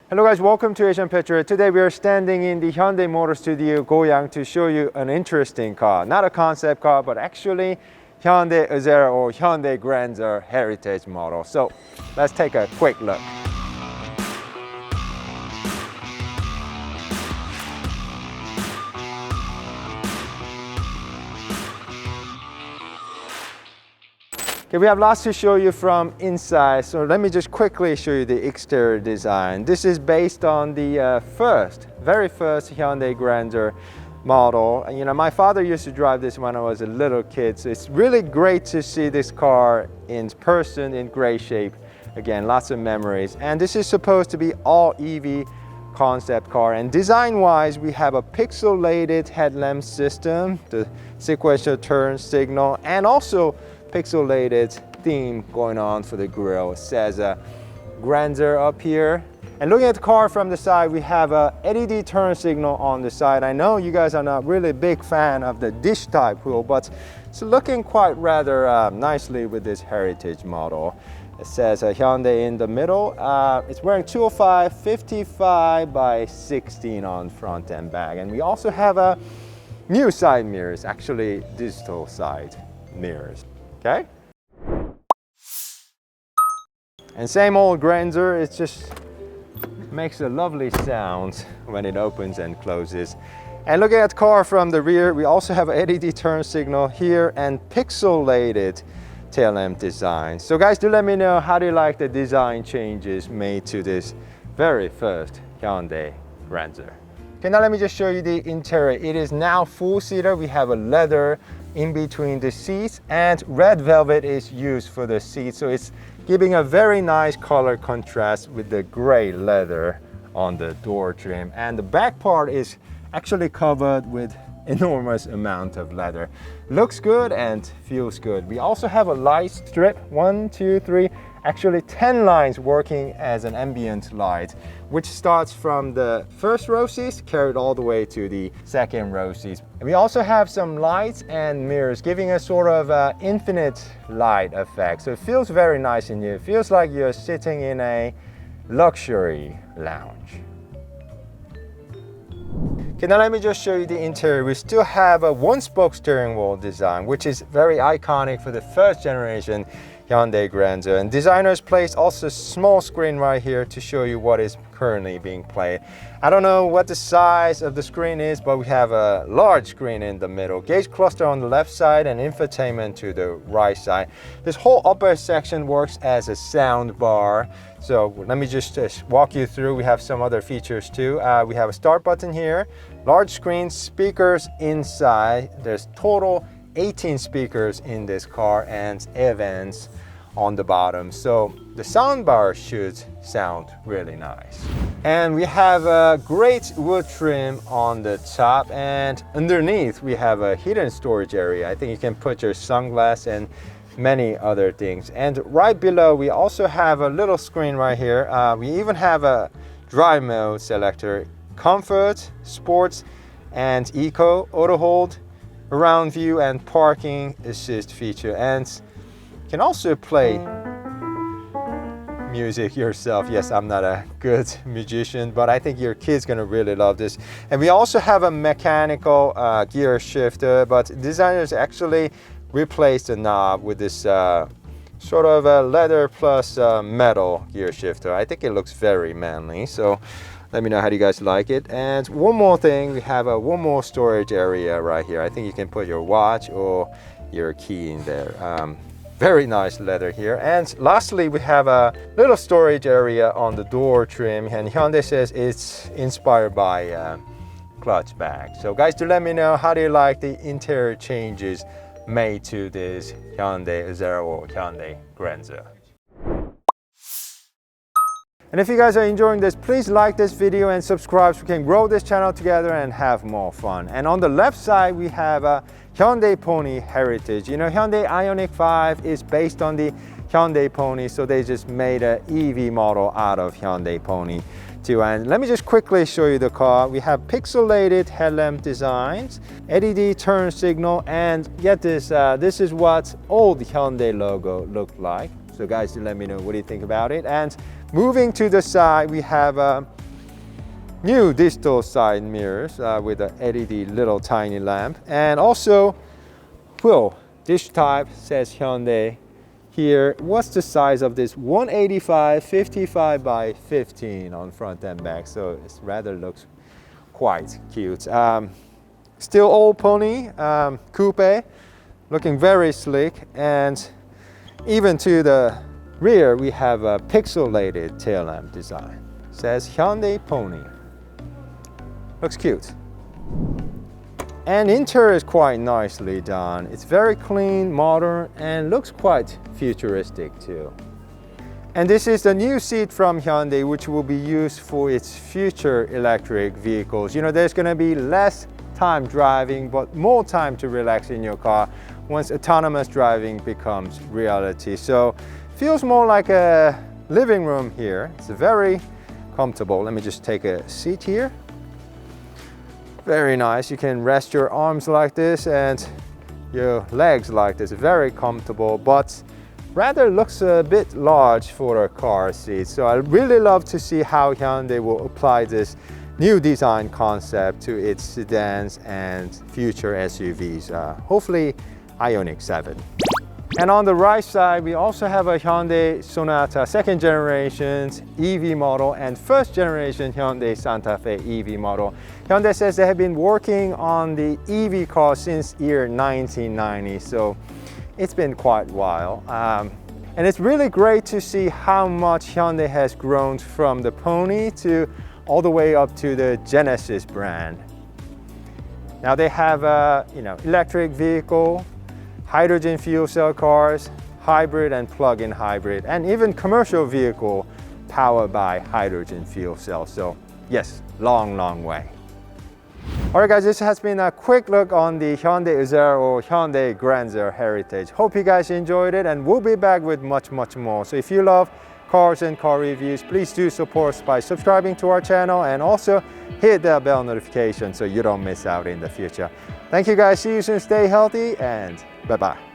Hello guys, welcome to Asian Petrolhead. Today we are standing in the Hyundai Motor Studio Goyang to show you an interesting car. Not a concept car, but actually Hyundai Azera or Hyundai Grandeur heritage model. So let's take a quick look. Okay, we have lots to show you from inside, so let me just quickly show you the exterior design. This is based on the very first Hyundai Grandeur model. And, you know, my father used to drive this when I was a little kid, so it's really great to see this car in person in great shape. Again, lots of memories. And this is supposed to be all EV concept car, and design-wise, we have a pixelated headlamp system, the sequential turn signal, and also pixelated theme going on for the grille. It says Grandeur up here. And looking at the car from the side, we have a LED turn signal on the side. I know you guys are not really a big fan of the dish type wheel, but it's looking quite rather nicely with this heritage model. It says Hyundai in the middle. It's wearing 205 55 by 16 on front and back. And we also have a new side mirrors, actually digital side mirrors. Okay? And same old Grandeur, it just makes a lovely sound when it opens and closes. And looking at the car from the rear, we also have a LED turn signal here and pixelated tail lamp design. So guys, do let me know, how do you like the design changes made to this very first Hyundai Grandeur? Okay, now let me just show you the interior. It is now full-seater. We have a leather in between the seats, and red velvet is used for the seats, so it's giving a very nice color contrast with the gray leather on the door trim. And the back part is actually covered with enormous amount of leather. Looks good and feels good. We also have a light strip, 1, 2, 3, actually 10 lines working as an ambient light, which starts from the first row seats carried all the way to the second row seats. And we also have some lights and mirrors giving a sort of infinite light effect. So it feels very nice in here. It feels like you're sitting in a luxury lounge. Okay, now let me just show you the interior. We still have a one-spoke steering wheel design, which is very iconic for the first generation Hyundai Grandeur. And designers placed also a small screen right here to show you what is currently being played. I don't know what the size of the screen is, but we have a large screen in the middle, gauge cluster on the left side, and infotainment to the right side. This whole upper section works as a sound bar. So let me just walk you through. We have some other features too. We have a start button here, large screen, speakers inside. There's total 18 speakers in this car and air vents on the bottom. So the sound bar should sound really nice. And we have a great wood trim on the top, and underneath we have a hidden storage area. I think you can put your sunglasses and many other things. And right below we also have a little screen right here. We even have a drive mode selector, comfort, sports, and eco, auto hold, around view, and parking assist feature. And you can also play music yourself. Yes, I'm not a good musician, but I think your kid's gonna really love this. And we also have a mechanical gear shifter, but designers actually replaced the knob with this sort of a leather plus metal gear shifter. I think it looks very manly, so let me know, how do you guys like it? And one more thing, we have one more storage area right here. I think you can put your watch or your key in there. Very nice leather here. And lastly, we have a little storage area on the door trim, and Hyundai says it's inspired by clutch bag. So guys, do let me know, how do you like the interior changes made to this Hyundai Azera or Hyundai Grandeur? And if you guys are enjoying this, please like this video and subscribe so we can grow this channel together and have more fun. And on the left side, we have a Hyundai Pony heritage. You know, Hyundai Ioniq 5 is based on the Hyundai Pony, so they just made an EV model out of Hyundai Pony too. And let me just quickly show you the car. We have pixelated headlamp designs, LED turn signal, and get this, this is what old Hyundai logo looked like. So guys, do let me know, what do you think about it? And moving to the side, we have a new digital side mirrors with a LED little tiny lamp, and also wheel dish type says Hyundai here. What's the size of this? 185 55 by 15 on front and back, so it rather looks quite cute. Still old pony coupe, looking very slick, and even to the rear we have a pixelated tail lamp design. Says Hyundai Pony. Looks cute. And interior is quite nicely done. It's very clean, modern, and looks quite futuristic too. And this is the new seat from Hyundai, which will be used for its future electric vehicles. You know, there's going to be less time driving, but more time to relax in your car once autonomous driving becomes reality. So feels more like a living room here. It's very comfortable. Let me just take a seat here. Very nice. You can rest your arms like this and your legs like this. Very comfortable, but rather looks a bit large for a car seat. So I really love to see how Hyundai will apply this new design concept to its sedans and future SUVs. Hopefully Ioniq 7. And on the right side, we also have a Hyundai Sonata second generation EV model and first generation Hyundai Santa Fe EV model. Hyundai says they have been working on the EV car since year 1990, so it's been quite a while. And it's really great to see how much Hyundai has grown from the Pony to all the way up to the Genesis brand. Now they have a electric vehicle, hydrogen fuel cell cars, hybrid and plug-in hybrid, and even commercial vehicle powered by hydrogen fuel cells. So yes, long way. All right guys, this has been a quick look on the Hyundai Azera or Hyundai Grandeur Heritage. Hope you guys enjoyed it, and we'll be back with much more. So if you love cars and car reviews, please do support us by subscribing to our channel and also hit that bell notification so you don't miss out in the future. Thank you guys, see you soon, stay healthy, and bye-bye.